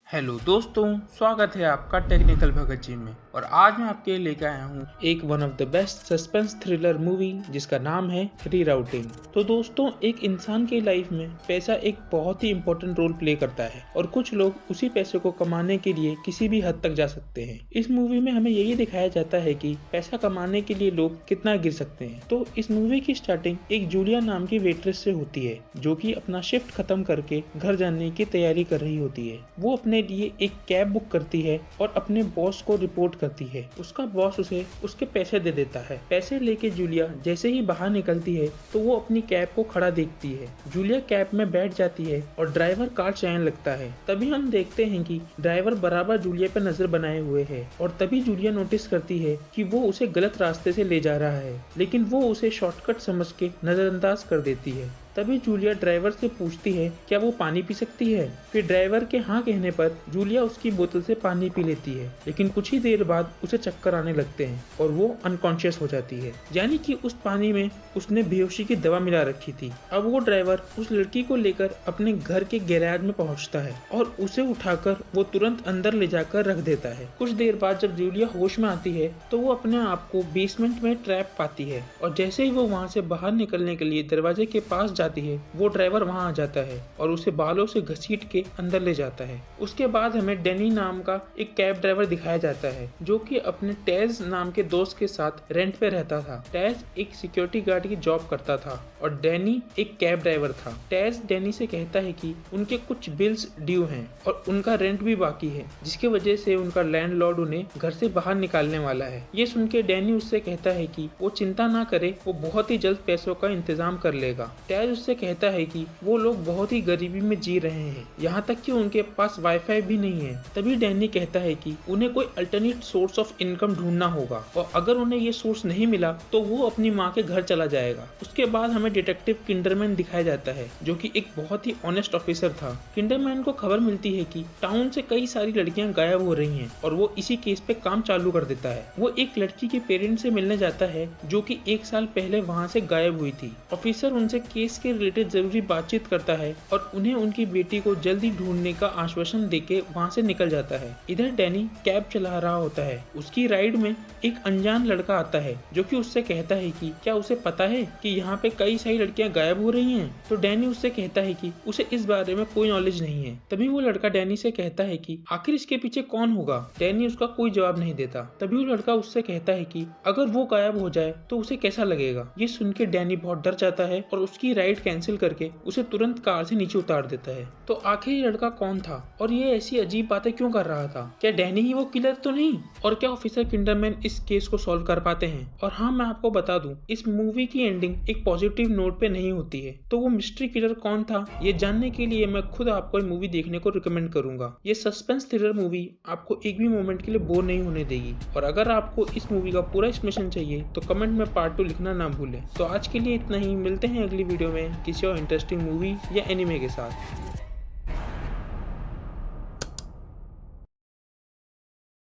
Hello दोस्तों, स्वागत है आपका टेक्निकल भगत जी में। और आज मैं आपके लिए लेकर आया हूँ एक one of the best suspense thriller movie जिसका नाम है रीराउटिंग। तो दोस्तों, एक इंसान की लाइफ में पैसा एक बहुत ही इम्पोर्टेंट रोल प्ले करता है और कुछ लोग उसी पैसे को कमाने के लिए किसी भी हद तक जा सकते हैं। इस मूवी में हमें यही दिखाया जाता है कि पैसा कमाने के लिए लोग कितना गिर सकते हैं। तो इस मूवी की स्टार्टिंग एक जूलिया नाम की वेट्रेस से होती है जो कि अपना शिफ्ट खत्म करके घर जाने की तैयारी कर रही होती है। वो अपने लिए एक कैब बुक करती है और अपने बॉस को रिपोर्ट करती है। उसका बॉस उसे उसके पैसे दे देता है। पैसे लेके जूलिया जैसे ही बाहर निकलती है तो वो अपनी कैब को खड़ा देखती है। जूलिया कैब में बैठ जाती है और ड्राइवर कार चलाने लगता है। तभी हम देखते हैं कि ड्राइवर बराबर जूलिया पर नजर बनाए हुए है और तभी जूलिया नोटिस करती है कि वो उसे गलत रास्ते से ले जा रहा है, लेकिन वो उसे शॉर्टकट समझ के नजरअंदाज कर देती है। तभी जूलिया ड्राइवर से पूछती है क्या वो पानी पी सकती है। फिर ड्राइवर के हाँ कहने पर जूलिया उसकी बोतल से पानी पी लेती है, लेकिन कुछ ही देर बाद उसे चक्कर आने लगते हैं और वो अनकॉन्शियस हो जाती है। यानी कि उस पानी में उसने बेहोशी की दवा मिला रखी थी। अब वो ड्राइवर उस लड़की को लेकर अपने घर के गैराज में पहुंचता है और उसे उठाकर वो तुरंत अंदर ले जाकर रख देता है। कुछ देर बाद जब जूलिया होश में आती है तो वो अपने आप को बेसमेंट में ट्रैप पाती है और जैसे ही वो वहाँ से बाहर निकलने के लिए दरवाजे के पास जाती है वो ड्राइवर वहां आ जाता है और उसे बालों से घसीट के अंदर ले जाता है। उसके बाद हमें डैनी नाम का एक कैब ड्राइवर दिखाया जाता है जो कि अपने टैज नाम के दोस्त के साथ रेंट पे रहता था। टैज एक सिक्योरिटी गार्ड की जॉब करता था और डैनी एक कैब ड्राइवर था। टैज डैनी से कहता है कि उनके कुछ बिल्स ड्यू हैं और उनका रेंट भी बाकी है, जिसकी वजह से उनका लैंडलॉर्ड उन्हें घर से बाहर निकालने वाला है। ये सुन के डैनी उससे कहता है कि वो चिंता ना करे, वो बहुत ही जल्द पैसों का इंतजाम कर लेगा। टैज उससे कहता है कि वो लोग बहुत ही गरीबी में जी रहे हैं, यहाँ तक कि उनके पास वाईफाई भी नहीं है। तभी डैनी कहता है कि उन्हें कोई अल्टरनेट सोर्स ऑफ इनकम ढूंढना होगा और अगर उन्हें ये सोर्स नहीं मिला तो वो अपनी माँ के घर चला जाएगा। उसके बाद हमें डिटेक्टिव किंडरमैन दिखाया जाता है जो कि एक बहुत ही ऑनेस्ट ऑफिसर था। किंडरमैन को खबर मिलती है कि टाउन से कई सारी लड़कियां गायब हो रही हैं और वो इसी केस पे काम चालू कर देता है। वो एक लड़की के पेरेंट्स से मिलने जाता है जो कि 1 साल पहले वहाँ से गायब हुई थी। ऑफिसर उनसे केस के रिलेटेड जरूरी बातचीत करता है और उन्हें उनकी बेटी को जल्दी ढूंढने का आश्वासन देके वहाँ से निकल जाता है। इधर डैनी कैब चला रहा होता है। उसकी राइड में एक अनजान लड़का आता है जो कि उससे कहता है कि क्या उसे पता है कि यहाँ पे कई सारी लड़कियां गायब हो रही हैं। तो डैनी उससे कहता है कि उसे इस बारे में कोई नॉलेज नहीं है। तभी वो लड़का डैनी से कहता है कि आखिर इसके पीछे कौन होगा। डैनी उसका कोई जवाब नहीं देता। तभी वो लड़का उससे कहता है कि अगर वो गायब हो जाए तो उसे कैसा लगेगा। ये सुन के डैनी बहुत डर जाता है और उसकी राइड कैंसिल करके उसे तुरंत कार से नीचे उतार देता है। तो आखिर ये लड़का कौन था और ये ऐसी अजीब बातें क्यों कर रहा था। क्या डैनी ही वो किलर तो नहीं, और क्या ऑफिसर किंडरमैन इस केस को सॉल्व कर पाते हैं। और हाँ, मैं आपको बता दूं, इस मूवी की एंडिंग एक पॉजिटिव नोट पे नहीं होती है। तो वो मिस्ट्री किलर कौन था ये जानने के लिए मैं खुद आपको ये मूवी देखने को रिकमेंड करूंगा। ये सस्पेंस थ्रिलर मूवी आपको एक भी मोमेंट के लिए बोर नहीं होने देगी। और अगर आपको इस मूवी का पूरा एक्सप्लेनेशन चाहिए तो कमेंट में पार्ट 2 लिखना ना भूलें। तो आज के लिए इतना ही, मिलते हैं अगली वीडियो में किसी और इंटरेस्टिंग मूवी या एनिमे के साथ।